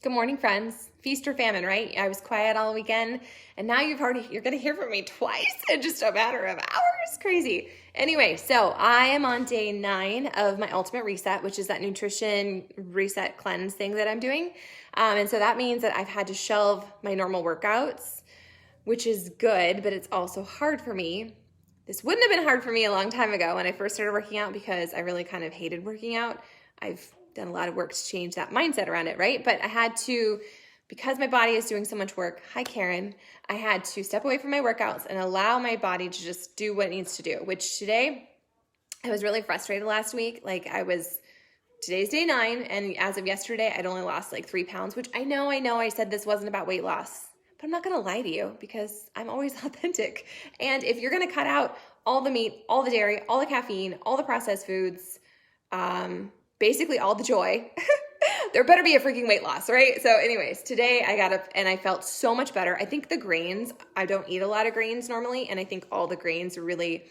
Good morning, friends. Feast or famine, right? I was quiet all weekend, and now you're going to hear from me twice in just a matter of hours. Crazy. Anyway, so I am on day 9 of my ultimate reset, which is that nutrition reset cleanse thing that I'm doing. And so that means that I've had to shelve my normal workouts, which is good, but it's also hard for me. This wouldn't have been hard for me a long time ago when I first started working out because I really kind of hated working out. I've done a lot of work to change that mindset around it, right? But I had to, because my body is doing so much work, hi Karen, I had to step away from my workouts and allow my body to just do what it needs to do, which today, I was really frustrated last week. Today's day 9, and as of yesterday, I'd only lost like 3 pounds, which I know I said this wasn't about weight loss, but I'm not gonna lie to you because I'm always authentic. And if you're gonna cut out all the meat, all the dairy, all the caffeine, all the processed foods, basically all the joy, there better be a freaking weight loss, right? So anyways, today I got up and I felt so much better. I think the grains, I don't eat a lot of grains normally, and I think all the grains really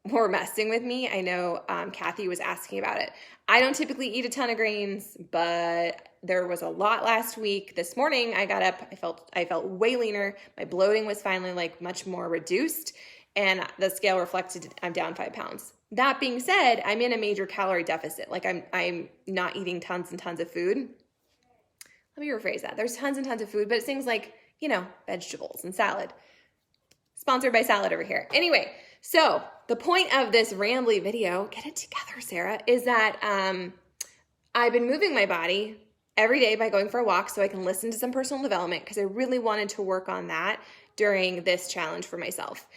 were messing with me. I know Kathy was asking about it. I don't typically eat a ton of grains, but there was a lot last week. This morning I got up, I felt way leaner. My bloating was finally like much more reduced, and the scale reflected I'm down 5 pounds. That being said, I'm in a major calorie deficit. Like I'm not eating tons and tons of food. Let me rephrase that. There's tons and tons of food, but it's things like, vegetables and salad. Sponsored by Salad over here. Anyway, so the point of this rambly video, get it together, Sarah, is that I've been moving my body every day by going for a walk so I can listen to some personal development because I really wanted to work on that during this challenge for myself.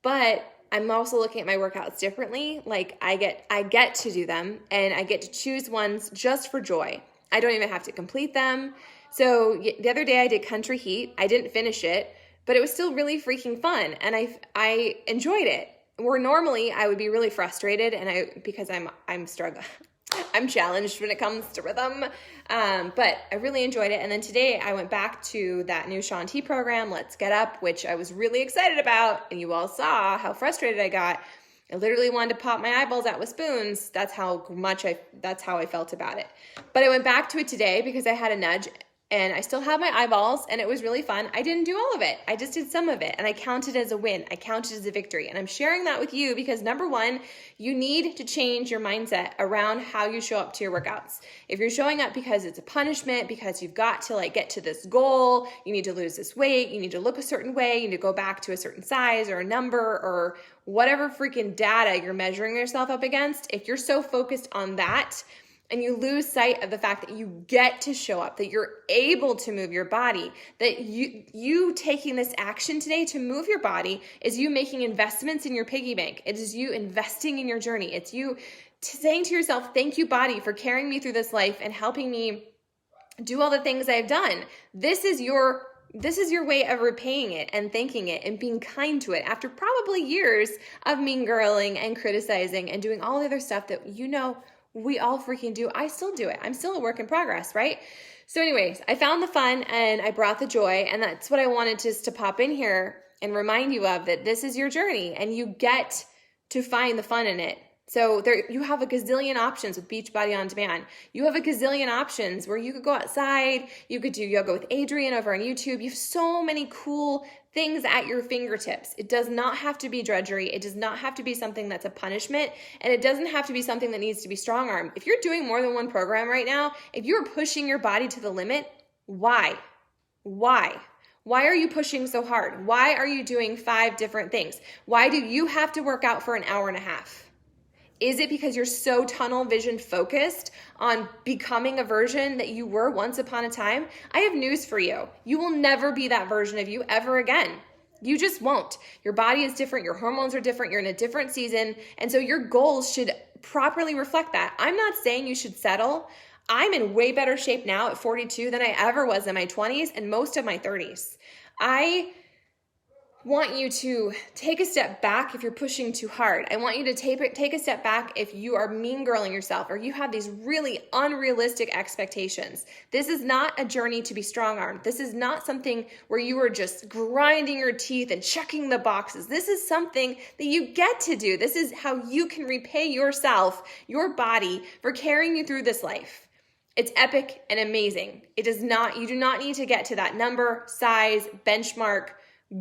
But I'm also looking at my workouts differently. Like I get to do them and I get to choose ones just for joy. I don't even have to complete them. So the other day I did Country Heat. I didn't finish it, but it was still really freaking fun and I enjoyed it. Where normally I would be really frustrated because I'm struggling. I'm challenged when it comes to rhythm, but I really enjoyed it. And then today I went back to that new Shaun T program, Let's Get Up, which I was really excited about. And you all saw how frustrated I got. I literally wanted to pop my eyeballs out with spoons. That's how I felt about it. But I went back to it today because I had a nudge and I still have my eyeballs and it was really fun. I didn't do all of it. I just did some of it and I counted as a win. I counted as a victory. And I'm sharing that with you because number one, you need to change your mindset around how you show up to your workouts. If you're showing up because it's a punishment, because you've got to get to this goal, you need to lose this weight, you need to look a certain way, you need to go back to a certain size or a number or whatever freaking data you're measuring yourself up against, if you're so focused on that, and you lose sight of the fact that you get to show up, that you're able to move your body, that you taking this action today to move your body is you making investments in your piggy bank. It is you investing in your journey. It's you saying to yourself, thank you, body, for carrying me through this life and helping me do all the things I've done. This is your way of repaying it and thanking it and being kind to it after probably years of mean girling and criticizing and doing all the other stuff that we all freaking do. I still do it. I'm still a work in progress, right? So anyways, I found the fun and I brought the joy, and that's what I wanted just to pop in here and remind you of, that this is your journey and you get to find the fun in it. So you have a gazillion options with Beachbody On Demand. You have a gazillion options where you could go outside, you could do yoga with Adriene over on YouTube. You have so many cool things at your fingertips. It does not have to be drudgery. It does not have to be something that's a punishment, and it doesn't have to be something that needs to be strong arm. If you're doing more than one program right now, if you're pushing your body to the limit, why? Why are you pushing so hard? Why are you doing 5 different things? Why do you have to work out for an hour and a half? Is it because you're so tunnel vision focused on becoming a version that you were once upon a time? I have news for you. You will never be that version of you ever again. You just won't. Your body is different. Your hormones are different. You're in a different season. And so your goals should properly reflect that. I'm not saying you should settle. I'm in way better shape now at 42 than I ever was in my 20s and most of my 30s. I want you to take a step back if you're pushing too hard. I want you to take a step back if you are mean girling yourself or you have these really unrealistic expectations. This is not a journey to be strong-armed. This is not something where you are just grinding your teeth and checking the boxes. This is something that you get to do. This is how you can repay yourself, your body, for carrying you through this life. It's epic and amazing. You do not need to get to that number, size, benchmark,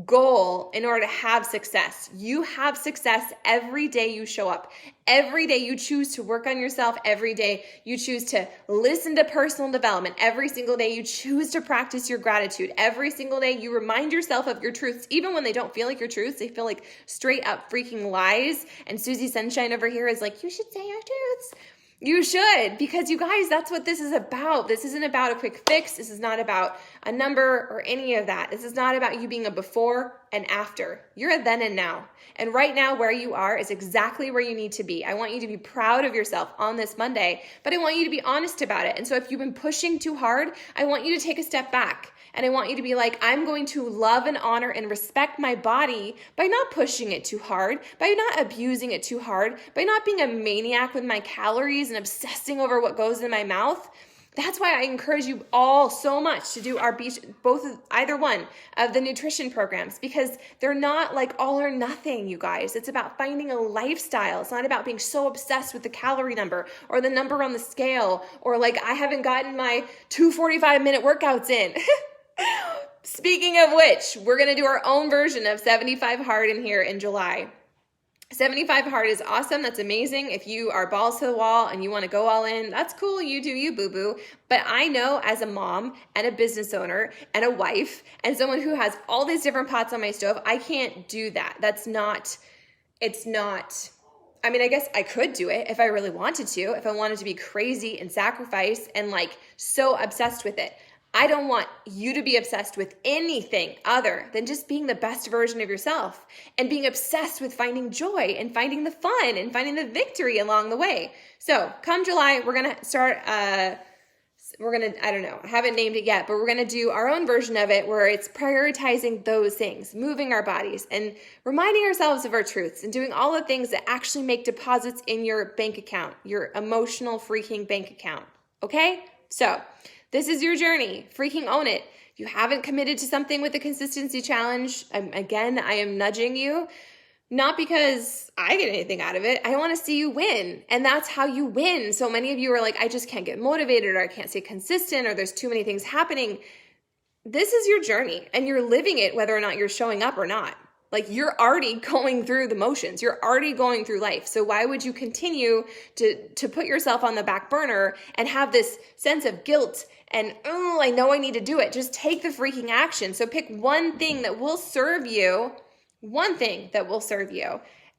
goal in order to have success. You have success every day you show up. Every day you choose to work on yourself. Every day you choose to listen to personal development. Every single day you choose to practice your gratitude. Every single day you remind yourself of your truths, even when they don't feel like your truths. They feel like straight up freaking lies. And Susie Sunshine over here is like, you should say your truths. You should, because you guys, that's what this is about. This isn't about a quick fix. This is not about a number or any of that. This is not about you being a before and after. You're a then and now. And right now where you are is exactly where you need to be. I want you to be proud of yourself on this Monday, but I want you to be honest about it. And so if you've been pushing too hard, I want you to take a step back. And I want you to be like, I'm going to love and honor and respect my body by not pushing it too hard, by not abusing it too hard, by not being a maniac with my calories and obsessing over what goes in my mouth. That's why I encourage you all so much to do either one of the nutrition programs, because they're not like all or nothing, you guys. It's about finding a lifestyle. It's not about being so obsessed with the calorie number or the number on the scale, or like I haven't gotten my 2 45-minute workouts in. Speaking of which, we're going to do our own version of 75 Hard in here in July. 75 Hard is awesome. That's amazing. If you are balls to the wall and you want to go all in, that's cool. You do you, boo-boo. But I know as a mom and a business owner and a wife and someone who has all these different pots on my stove, I can't do that. I mean, I guess I could do it if I really wanted to, if I wanted to be crazy and sacrifice and like so obsessed with it. I don't want you to be obsessed with anything other than just being the best version of yourself and being obsessed with finding joy and finding the fun and finding the victory along the way. So come July, we're going to start, I don't know, I haven't named it yet, but we're going to do our own version of it where it's prioritizing those things, moving our bodies and reminding ourselves of our truths and doing all the things that actually make deposits in your bank account, your emotional freaking bank account. Okay? So this is your journey. Freaking own it. If you haven't committed to something with the consistency challenge, again, I am nudging you, not because I get anything out of it. I want to see you win. And that's how you win. So many of you are like, I just can't get motivated, or I can't stay consistent, or there's too many things happening. This is your journey and you're living it whether or not you're showing up or not. Like you're already going through the motions. You're already going through life. So why would you continue to put yourself on the back burner and have this sense of guilt and, oh, I know I need to do it. Just take the freaking action. So pick one thing that will serve you,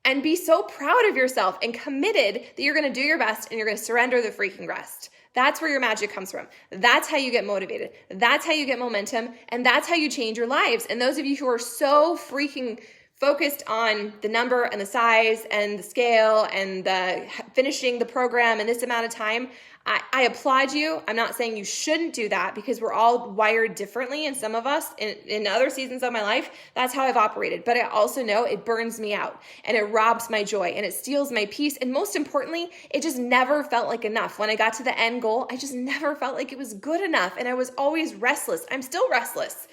and be so proud of yourself and committed that you're going to do your best and you're going to surrender the freaking rest. That's where your magic comes from. That's how you get motivated. That's how you get momentum. And that's how you change your lives. And those of you who are so freaking focused on the number and the size and the scale and the finishing the program in this amount of time, I applaud you. I'm not saying you shouldn't do that, because we're all wired differently. And some of us in other seasons of my life, that's how I've operated. But I also know it burns me out and it robs my joy and it steals my peace. And most importantly, it just never felt like enough. When I got to the end goal, I just never felt like it was good enough. And I was always restless. I'm still restless.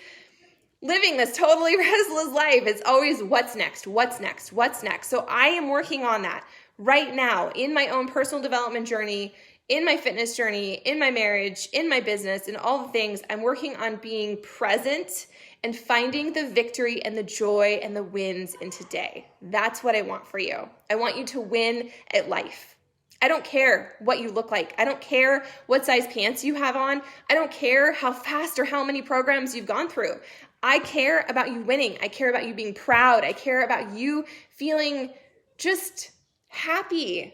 Living this totally restless life. It's always what's next, what's next, what's next. So I am working on that right now in my own personal development journey, in my fitness journey, in my marriage, in my business, and all the things. I'm working on being present and finding the victory and the joy and the wins in today. That's what I want for you. I want you to win at life. I don't care what you look like. I don't care what size pants you have on. I don't care how fast or how many programs you've gone through. I care about you winning. I care about you being proud. I care about you feeling just happy.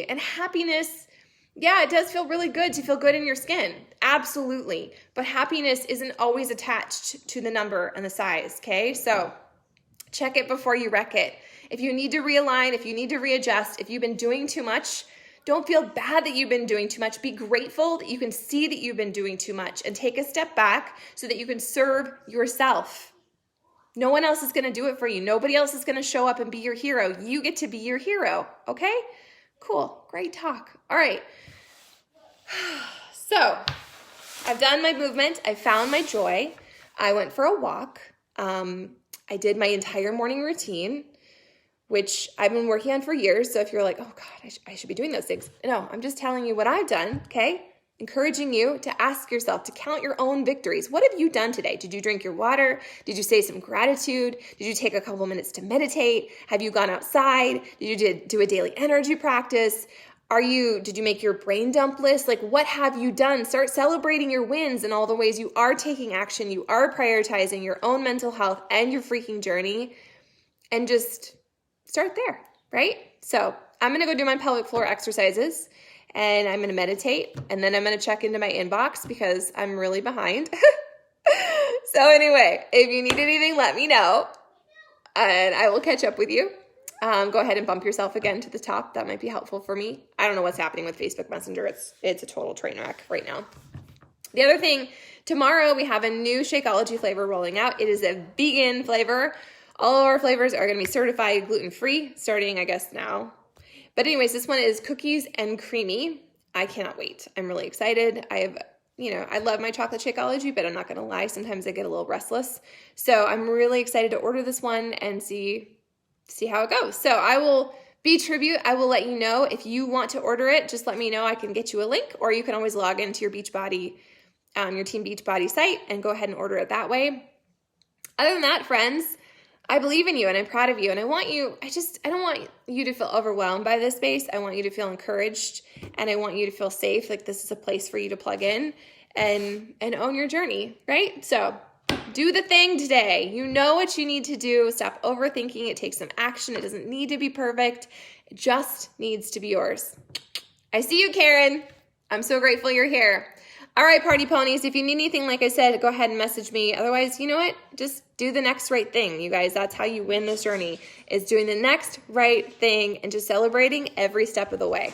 And happiness, yeah, it does feel really good to feel good in your skin. Absolutely. But happiness isn't always attached to the number and the size, okay? So check it before you wreck it. If you need to realign, if you need to readjust, if you've been doing too much, don't feel bad that you've been doing too much. Be grateful that you can see that you've been doing too much and take a step back so that you can serve yourself. No one else is going to do it for you. Nobody else is going to show up and be your hero. You get to be your hero, okay? Cool. Great talk. All right. So I've done my movement. I found my joy. I went for a walk. I did my entire morning routine, which I've been working on for years. So if you're like, oh God, I should be doing those things. No, I'm just telling you what I've done, okay? encouraging you to ask yourself to count your own victories. What have you done today? Did you drink your water? Did you say some gratitude? Did you take a couple minutes to meditate? Have you gone outside? Did you do a daily energy practice? Did you make your brain dump list? Like, what have you done? Start celebrating your wins and all the ways you are taking action. You are prioritizing your own mental health and your freaking journey, and just start there, right? So I'm going to go do my pelvic floor exercises, and I'm going to meditate, and then I'm going to check into my inbox because I'm really behind. So anyway, if you need anything, let me know, and I will catch up with you. Go ahead and bump yourself again to the top. That might be helpful for me. I don't know what's happening with Facebook Messenger. It's a total train wreck right now. The other thing, tomorrow we have a new Shakeology flavor rolling out. It is a vegan flavor. All of our flavors are going to be certified gluten-free starting, I guess, now. But anyways, this one is cookies and creamy. I cannot wait. I'm really excited. I love my chocolate Shakeology, but I'm not going to lie. Sometimes I get a little restless. So I'm really excited to order this one and see how it goes. So I will be Tribute. I will let you know if you want to order it. Just let me know. I can get you a link, or you can always log into your Beachbody, your Team Beachbody site, and go ahead and order it that way. Other than that, friends, I believe in you and I'm proud of you. And I don't want you to feel overwhelmed by this space. I want you to feel encouraged, and I want you to feel safe. Like, this is a place for you to plug in and own your journey, right? So do the thing today. You know what you need to do. Stop overthinking. It takes some action. It doesn't need to be perfect. It just needs to be yours. I see you, Karen. I'm so grateful you're here. All right, party ponies, if you need anything, like I said, go ahead and message me. Otherwise, you know what? Just do the next right thing, you guys. That's how you win this journey, is doing the next right thing and just celebrating every step of the way.